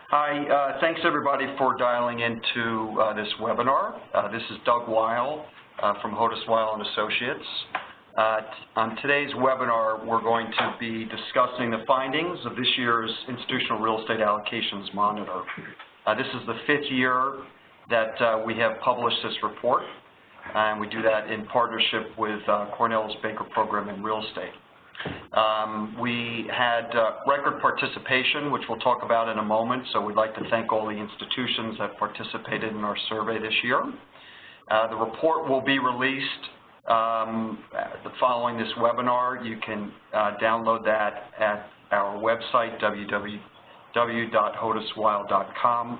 Hi, thanks everybody for dialing into this webinar. This is Doug Weil from Hodes Weil & Associates. On today's webinar, we're going to be discussing the findings of this year's Institutional Real Estate Allocations Monitor. This is the 5th year that we have published this report, and we do that in partnership with Cornell's Baker Program in Real Estate. We had record participation, which we'll talk about in a moment, so we'd like to thank all the institutions that participated in our survey this year. The report will be released following this webinar. You can download that at our website, www.hodesweil.com,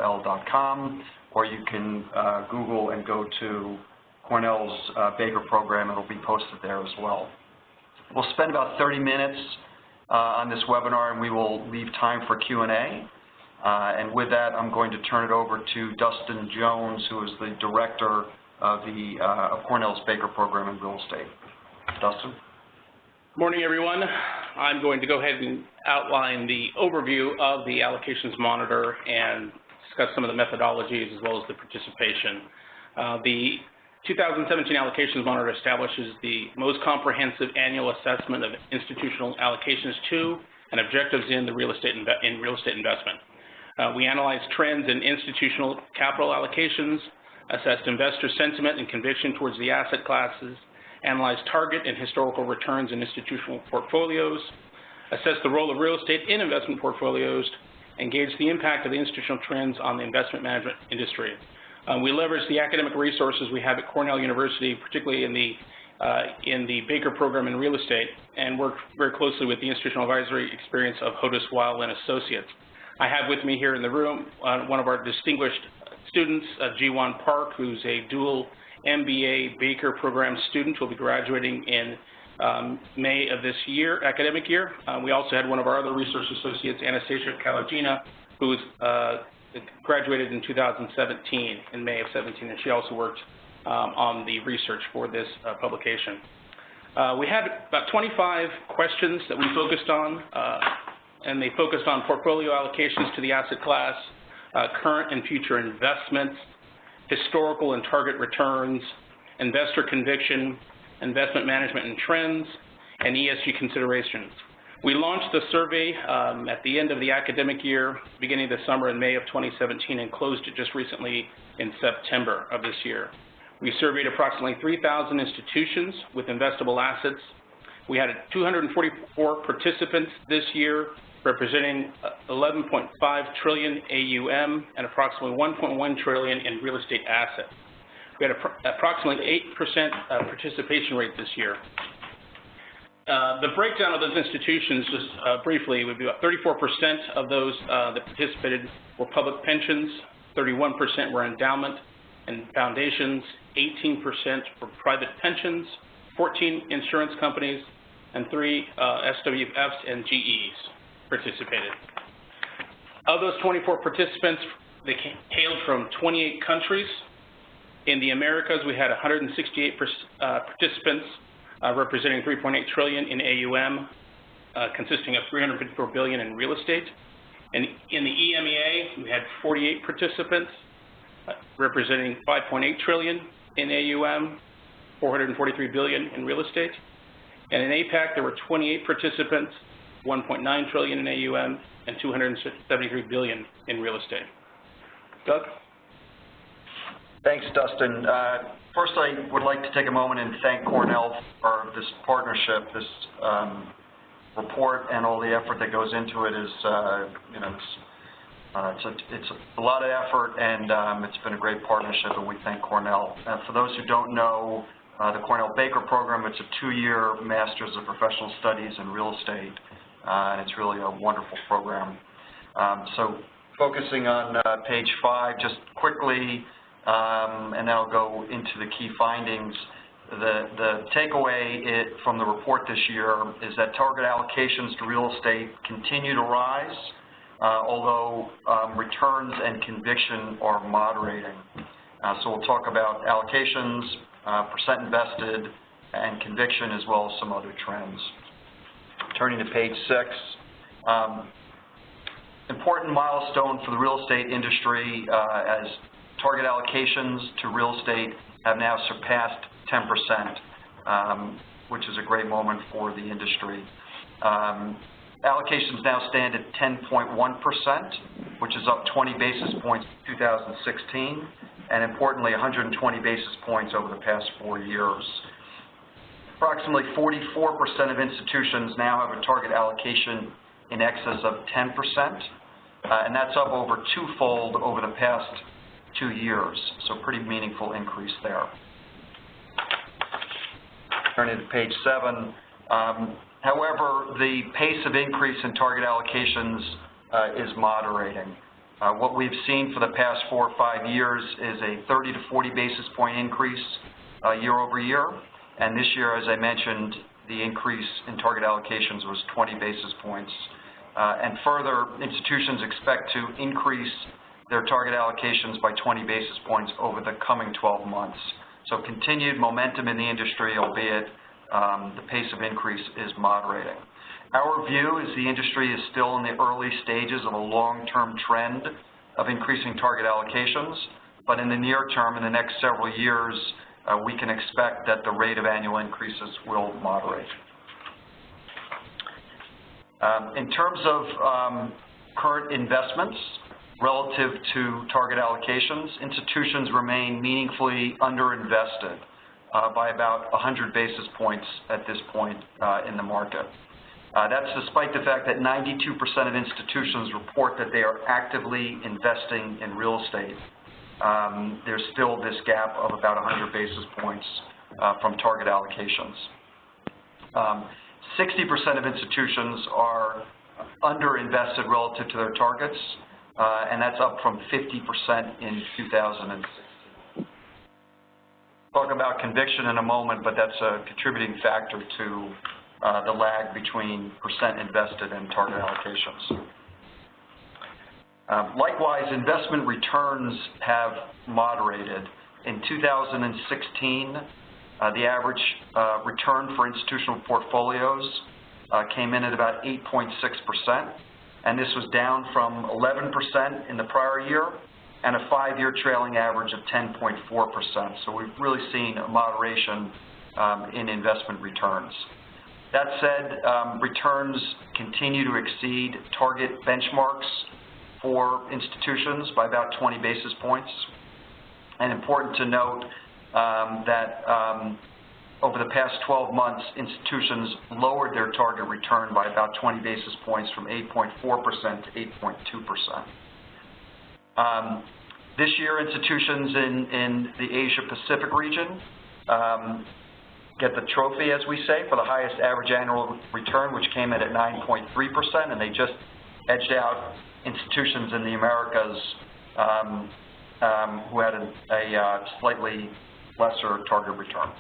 HODESWEILL.com, or you can Google and go to Cornell's Baker Program. It'll be posted there as well. We'll spend about 30 minutes on this webinar, and we will leave time for Q&A. And with that, I'm going to turn it over to Dustin Jones, who is the director of Cornell's Baker Program in Real Estate. Dustin. Good morning, everyone. I'm going to go ahead and outline the overview of the Allocations Monitor and discuss some of the methodologies as well as the participation. The 2017 Allocations Monitor establishes the most comprehensive annual assessment of institutional allocations to and objectives in the real estate investment. We analyze trends in institutional capital allocations, assessed investor sentiment and conviction towards the asset classes, analyze target and historical returns in institutional portfolios, assess the role of real estate in investment portfolios, and gauge the impact of the institutional trends on the investment management industry. We leverage the academic resources we have at Cornell University, particularly in the Baker Program in Real Estate, and work very closely with the institutional advisory experience of Hodes Weil & Associates. I have with me here in the room one of our distinguished students, Jiwon Park, who's a dual MBA Baker Program student who will be graduating in May of this year, academic year. We also had one of our other research associates, Anastasia Kalagina, who's graduated in 2017, in May of 17, and she also worked on the research for this publication. We had about 25 questions that we focused on, and they focused on portfolio allocations to the asset class, current and future investments, historical and target returns, investor conviction, investment management and trends, and ESG considerations. We launched the survey at the end of the academic year, beginning of the summer in May of 2017, and closed it just recently in September of this year. We surveyed approximately 3,000 institutions with investable assets. We had 244 participants this year, representing 11.5 trillion AUM and approximately 1.1 trillion in real estate assets. We had approximately 8% participation rate this year. The breakdown of those institutions, just briefly, would be about 34% of those that participated were public pensions, 31% were endowment and foundations, 18% were private pensions, 14 insurance companies, and 3 SWFs and GEs participated. Of those 24 participants, they hailed from 28 countries. In the Americas, we had 168 participants, representing 3.8 trillion in AUM, consisting of 354 billion in real estate. And in the EMEA, we had 48 participants, representing 5.8 trillion in AUM, 443 billion in real estate. And in APAC, there were 28 participants, 1.9 trillion in AUM, and 273 billion in real estate. Doug? Thanks, Dustin. First, I would like to take a moment and thank Cornell for this partnership. This report and all the effort that goes into it is, it's a lot of effort, and it's been a great partnership, and we thank Cornell. For those who don't know, the Cornell Baker Program, it's a 2-year Master's of Professional Studies in Real Estate, and it's really a wonderful program. So focusing on page 5, just quickly, and then I'll go into the key findings. The takeaway from the report this year is that target allocations to real estate continue to rise, although returns and conviction are moderating. So we'll talk about allocations, percent invested, and conviction, as well as some other trends. Turning to page 6, important milestone for the real estate industry as target allocations to real estate have now surpassed 10%, which is a great moment for the industry. Allocations now stand at 10.1%, which is up 20 basis points in 2016, and importantly, 120 basis points over the past 4 years. Approximately 44% of institutions now have a target allocation in excess of 10%, and that's up over twofold over the past 2 years, so pretty meaningful increase there. Turning to page 7. However, the pace of increase in target allocations is moderating. What we've seen for the past 4 or 5 years is a 30 to 40 basis point increase year over year, and this year, as I mentioned, the increase in target allocations was 20 basis points. And further, institutions expect to increase their target allocations by 20 basis points over the coming 12 months. So continued momentum in the industry, albeit the pace of increase is moderating. Our view is the industry is still in the early stages of a long-term trend of increasing target allocations, but in the near term, in the next several years, we can expect that the rate of annual increases will moderate. In terms of current investments relative to target allocations, institutions remain meaningfully underinvested by about 100 basis points at this point in the market. That's despite the fact that 92% of institutions report that they are actively investing in real estate. There's still this gap of about 100 basis points from target allocations. 60% of institutions are underinvested relative to their targets, and that's up from 50% in 2016. Talk about conviction in a moment, but that's a contributing factor to the lag between percent invested and target allocations. Likewise, investment returns have moderated. In 2016, the average return for institutional portfolios came in at about 8.6%, and this was down from 11% in the prior year and a 5-year trailing average of 10.4%. So we've really seen a moderation in investment returns. That said, returns continue to exceed target benchmarks for institutions by about 20 basis points. And important to note that over the past 12 months, institutions lowered their target return by about 20 basis points from 8.4% to 8.2%. This year, institutions in the Asia-Pacific region get the trophy, as we say, for the highest average annual return, which came in at 9.3%, and they just edged out institutions in the Americas who had a slightly lesser target return.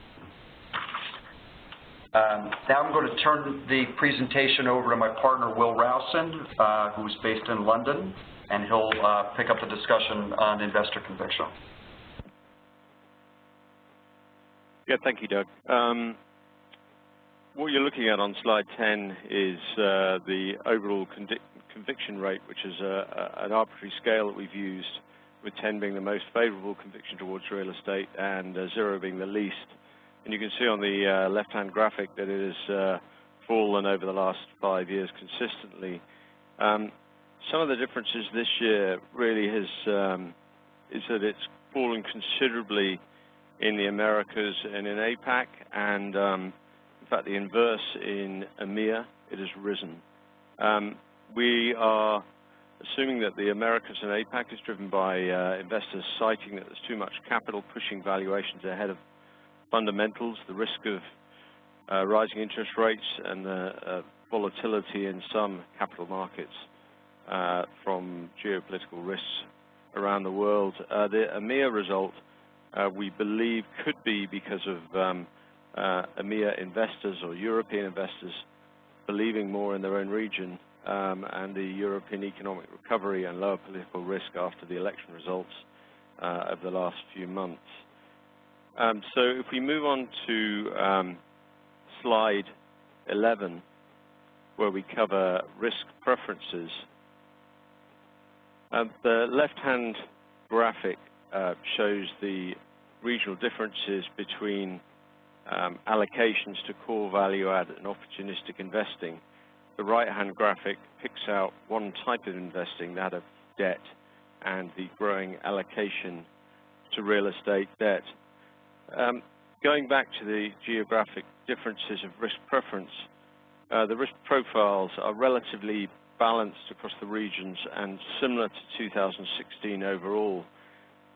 Now I'm going to turn the presentation over to my partner, Will Rowson, who's based in London, and he'll pick up the discussion on investor conviction. Yeah, thank you, Doug. What you're looking at on slide 10 is the overall conviction rate, which is an arbitrary scale that we've used, with 10 being the most favorable conviction towards real estate and 0 being the least. And you can see on the left-hand graphic that it has fallen over the last 5 years consistently. Some of the differences this year really is that it's fallen considerably in the Americas and in APAC, and in fact the inverse in EMEA, it has risen. We are assuming that the Americas and APAC is driven by investors citing that there's too much capital pushing valuations ahead of fundamentals, the risk of rising interest rates, and the volatility in some capital markets from geopolitical risks around the world. The EMEA result, we believe, could be because of EMEA investors or European investors believing more in their own region and the European economic recovery and lower political risk after the election results over the last few months. So if we move on to slide 11, where we cover risk preferences, The left-hand graphic shows the regional differences between allocations to core value add and opportunistic investing. The right-hand graphic picks out one type of investing, that of debt, and the growing allocation to real estate debt. Going back to the geographic differences of risk preference, the risk profiles are relatively balanced across the regions and similar to 2016 overall.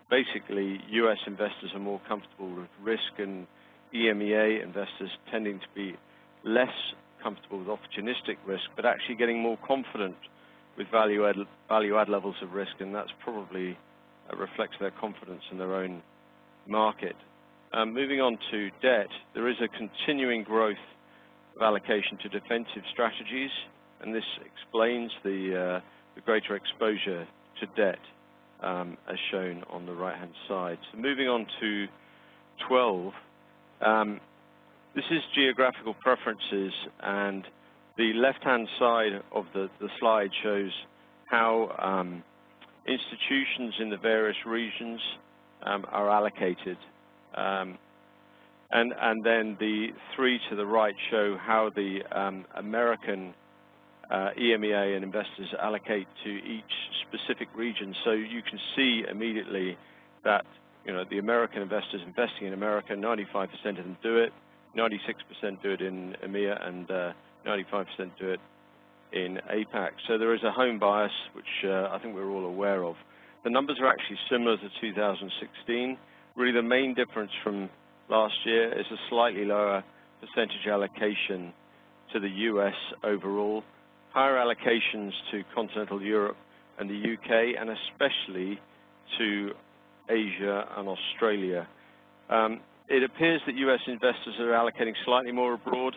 Basically, US investors are more comfortable with risk, and EMEA investors tending to be less comfortable with opportunistic risk, but actually getting more confident with value add levels of risk, and that's probably reflects their confidence in their own market. Moving on to debt, there is a continuing growth of allocation to defensive strategies, and this explains the greater exposure to debt, as shown on the right-hand side. So moving on to 12, this is geographical preferences, and the left-hand side of the slide shows how institutions in the various regions are allocated. And then the three to the right show how the American EMEA and investors allocate to each specific region. So you can see immediately that the American investors investing in America, 95% of them do it, 96% do it in EMEA, and 95% do it in APAC. So there is a home bias, which I think we're all aware of. The numbers are actually similar to 2016. Really, the main difference from last year is a slightly lower percentage allocation to the US overall, higher allocations to continental Europe and the UK, and especially to Asia and Australia. It appears that US investors are allocating slightly more abroad,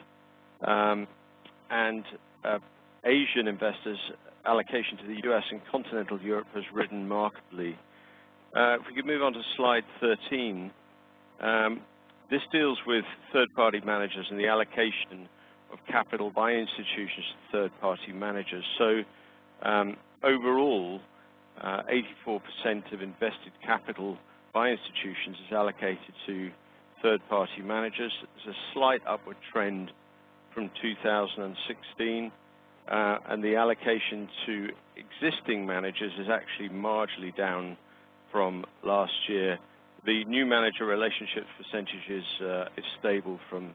and Asian investors' allocation to the US and continental Europe has risen markedly. If we could move on to slide 13, this deals with third-party managers and the allocation of capital by institutions to third-party managers. So overall, 84% of invested capital by institutions is allocated to third-party managers. There's a slight upward trend from 2016, and the allocation to existing managers is actually marginally down from last year. The new manager relationships percentage is stable from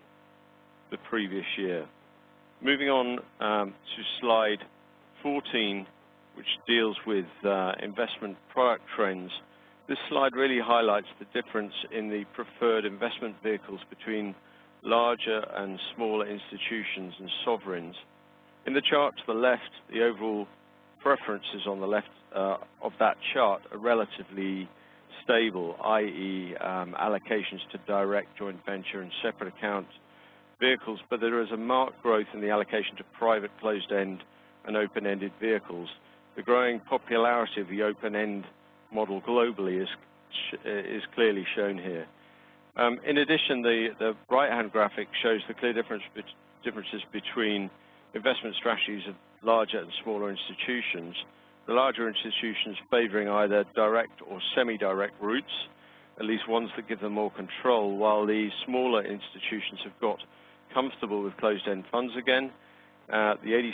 the previous year. Moving on to slide 14, which deals with investment product trends. This slide really highlights the difference in the preferred investment vehicles between larger and smaller institutions and sovereigns. In the chart to the left, the overall preferences on the left of that chart are relatively stable, i.e. allocations to direct, joint venture, and separate account vehicles, but there is a marked growth in the allocation to private closed-end and open-ended vehicles. The growing popularity of the open-end model globally is clearly shown here. In addition, the right-hand graphic shows the clear differences between investment strategies of larger and smaller institutions. The larger institutions favoring either direct or semi-direct routes, at least ones that give them more control, while the smaller institutions have got comfortable with closed-end funds again. The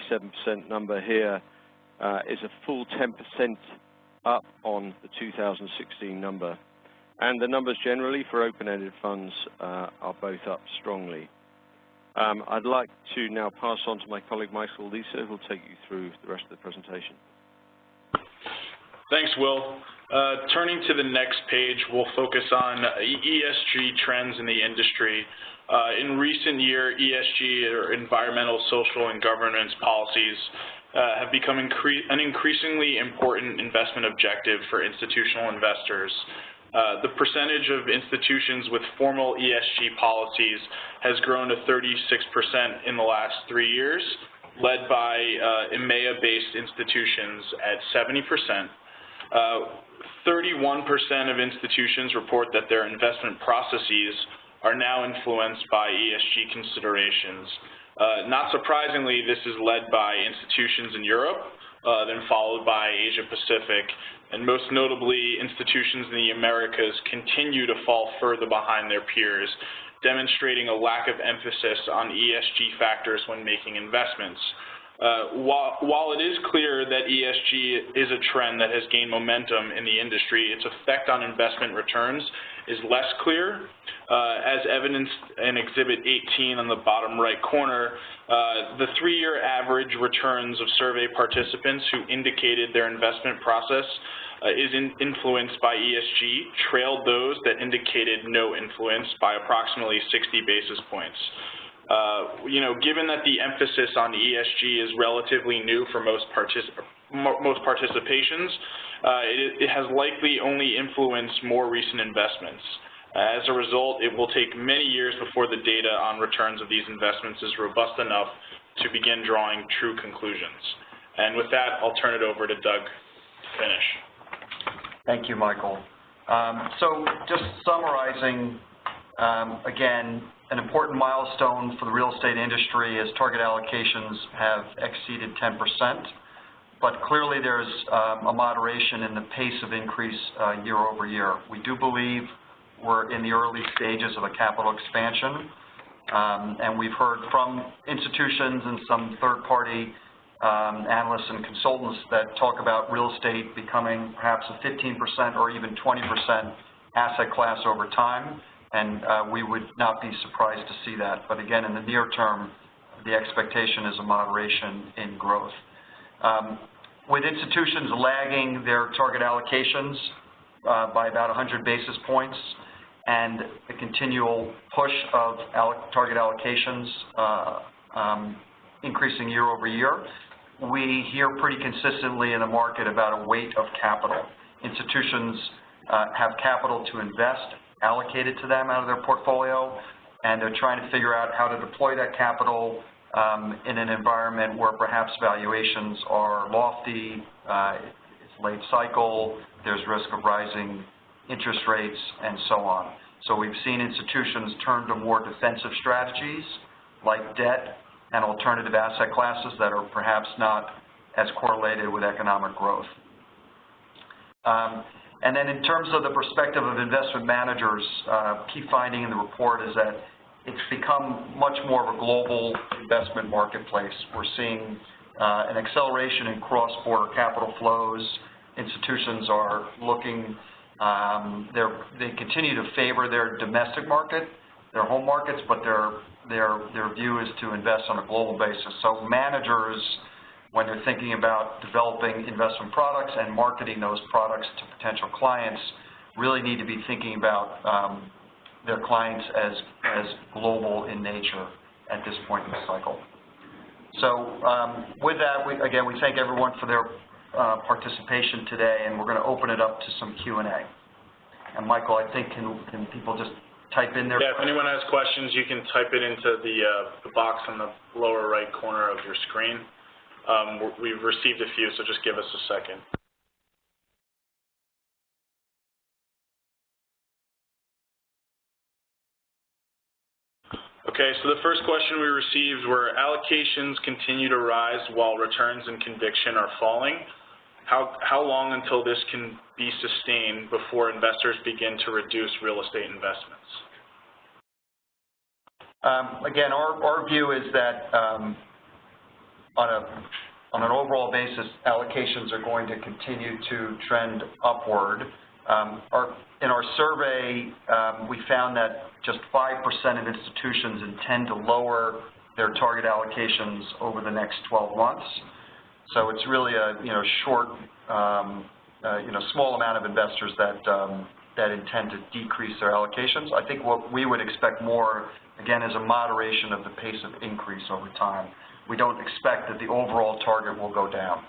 87% number here is a full 10% up on the 2016 number. And the numbers generally for open-ended funds are both up strongly. I'd like to now pass on to my colleague Michael Lisa, who will take you through the rest of the presentation. Thanks, Will. Turning to the next page, we'll focus on ESG trends in the industry. In recent years, ESG, or environmental, social, and governance policies, have become an increasingly important investment objective for institutional investors. The percentage of institutions with formal ESG policies has grown to 36% in the last 3 years, led by EMEA-based institutions at 70%. 31% of institutions report that their investment processes are now influenced by ESG considerations. Not surprisingly, this is led by institutions in Europe, then followed by Asia Pacific, and most notably, institutions in the Americas continue to fall further behind their peers, demonstrating a lack of emphasis on ESG factors when making investments. While it is clear that ESG is a trend that has gained momentum in the industry, its effect on investment returns is less clear. As evidenced in Exhibit 18 on the bottom right corner, the 3-year average returns of survey participants who indicated their investment process is influenced by ESG trailed those that indicated no influence by approximately 60 basis points. Given that the emphasis on ESG is relatively new for most participations, it has likely only influenced more recent investments. As a result, it will take many years before the data on returns of these investments is robust enough to begin drawing true conclusions. And with that, I'll turn it over to Doug to finish. Thank you, Michael. So just summarizing, again, an important milestone for the real estate industry is target allocations have exceeded 10%, but clearly there's a moderation in the pace of increase year over year. We do believe we're in the early stages of a capital expansion, and we've heard from institutions and some third-party analysts and consultants that talk about real estate becoming perhaps a 15% or even 20% asset class over time, and we would not be surprised to see that. But again, in the near term, the expectation is a moderation in growth. With institutions lagging their target allocations by about 100 basis points, and the continual push of target allocations increasing year over year, we hear pretty consistently in the market about a weight of capital. Institutions have capital to invest allocated to them out of their portfolio, and they're trying to figure out how to deploy that capital in an environment where perhaps valuations are lofty, it's late cycle, there's risk of rising interest rates, and so on. So we've seen institutions turn to more defensive strategies like debt and alternative asset classes that are perhaps not as correlated with economic growth. And then in terms of the perspective of investment managers, key finding in the report is that it's become much more of a global investment marketplace. We're seeing an acceleration in cross-border capital flows. Institutions are looking, they continue to favor their domestic market, their home markets, but their view is to invest on a global basis. So managers, when they're thinking about developing investment products and marketing those products to potential clients, really need to be thinking about their clients as global in nature at this point in the cycle. So with that, again, we thank everyone for their participation today, and we're going to open it up to some Q&A. And Michael, I think, can people just type in their questions? Yeah, if anyone has questions, you can type it into the box on the lower right corner of your screen. We've received a few, so just give us a second. Okay, so the first question we received were allocations continue to rise while returns and conviction are falling. How long until this can be sustained before investors begin to reduce real estate investments? Again, our view is that on an overall basis, allocations are going to continue to trend upward. In our survey, we found that just 5% of institutions intend to lower their target allocations over the next 12 months. So it's really a short, small amount of investors that intend to decrease their allocations. I think what we would expect more, again, is a moderation of the pace of increase over time. We don't expect that the overall target will go down.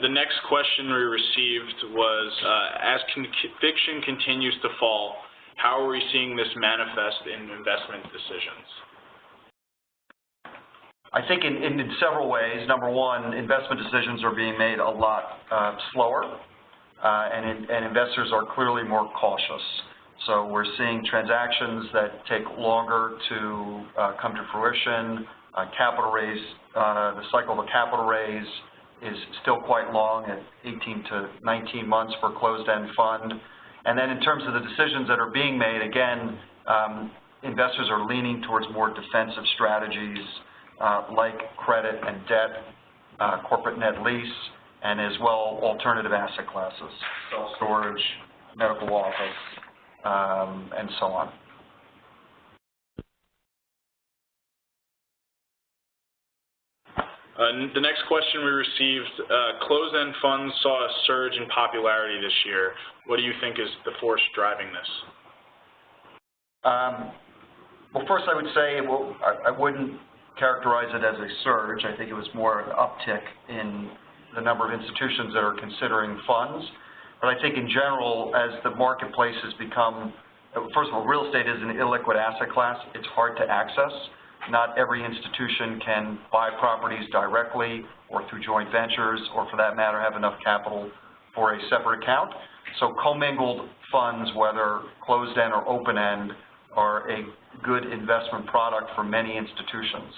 The next question we received was, as conviction continues to fall, how are we seeing this manifest in investment decisions? I think in several ways. Number one, investment decisions are being made a lot slower, and investors are clearly more cautious. So we're seeing transactions that take longer to come to fruition. Capital raise, the cycle of a capital raise is still quite long at 18 to 19 months for a closed-end fund. And then in terms of the decisions that are being made, again, investors are leaning towards more defensive strategies like credit and debt, corporate net lease, and as well alternative asset classes, self-storage, medical office, and so on. The next question we received, closed-end funds saw a surge in popularity this year. What do you think is the force driving this? Well, first I would say I wouldn't characterize it as a surge. I think it was more an uptick in the number of institutions that are considering funds. But I think in general, as the marketplace has become, first of all, real estate is an illiquid asset class. It's hard to access. Not every institution can buy properties directly or through joint ventures or, for that matter, have enough capital for a separate account. So commingled funds, whether closed-end or open-end, are a good investment product for many institutions.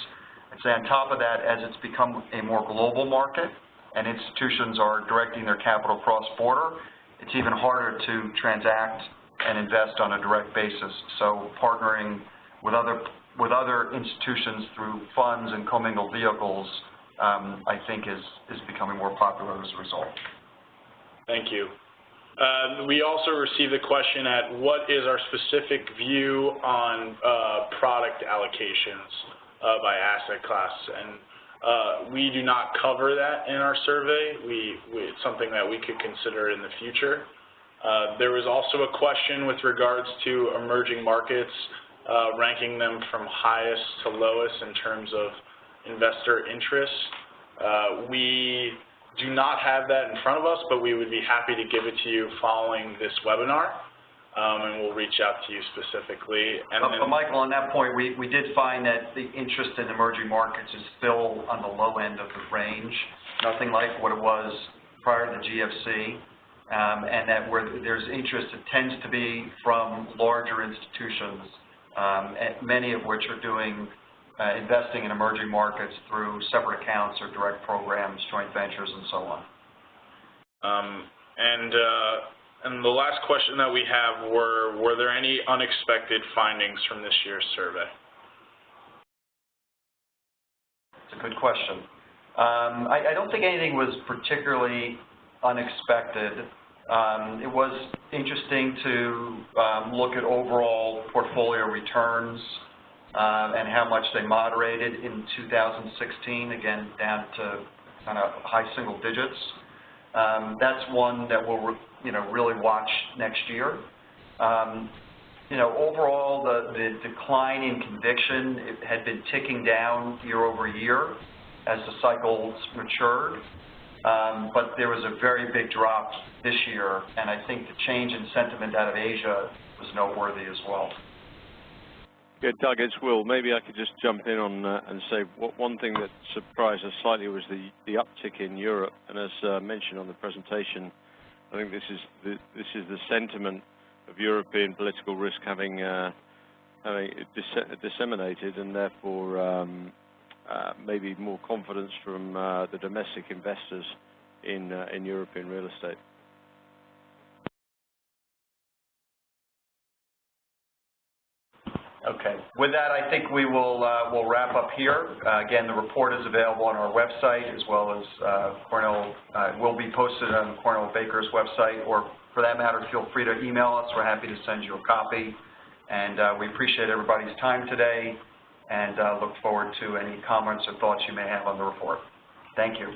I'd say on top of that, as it's become a more global market and institutions are directing their capital cross-border, it's even harder to transact and invest on a direct basis. So partnering with other institutions through funds and commingled vehicles, I think is becoming more popular as a result. Thank you. We also received a question at what is our specific view on product allocations by asset class, and we do not cover that in our survey. It's something that we could consider in the future. There was also a question with regards to emerging markets, ranking them from highest to lowest in terms of investor interest. We do not have that in front of us, but we would be happy to give it to you following this webinar, and we'll reach out to you specifically. And but Michael, on that point, we did find that the interest in emerging markets is still on the low end of the range, nothing like what it was prior to the GFC, and that where there's interest, it tends to be from larger institutions, many of which are doing investing in emerging markets through separate accounts or direct programs, joint ventures, and so on. And the last question that we have were there any unexpected findings from this year's survey? It's a good question. I don't think anything was particularly unexpected. It was interesting to look at overall portfolio returns and how much they moderated in 2016, again, down to kind of high single digits. That's one that we'll really watch next year. Overall, the decline in conviction, it had been ticking down year over year as the cycles matured. But there was a very big drop this year, and I think the change in sentiment out of Asia was noteworthy as well. Yeah, Doug, it's Will. Maybe I could just jump in on and say one thing that surprised us slightly was the uptick in Europe. And as mentioned on the presentation, I think this is the sentiment of European political risk having disseminated, and therefore maybe more confidence from the domestic investors in European real estate. Okay. With that, I think we will we'll wrap up here. Again, the report is available on our website, as well as Cornell will be posted on Cornell Baker's website, or for that matter, feel free to email us. We're happy to send you a copy. And we appreciate everybody's time today, and look forward to any comments or thoughts you may have on the report. Thank you.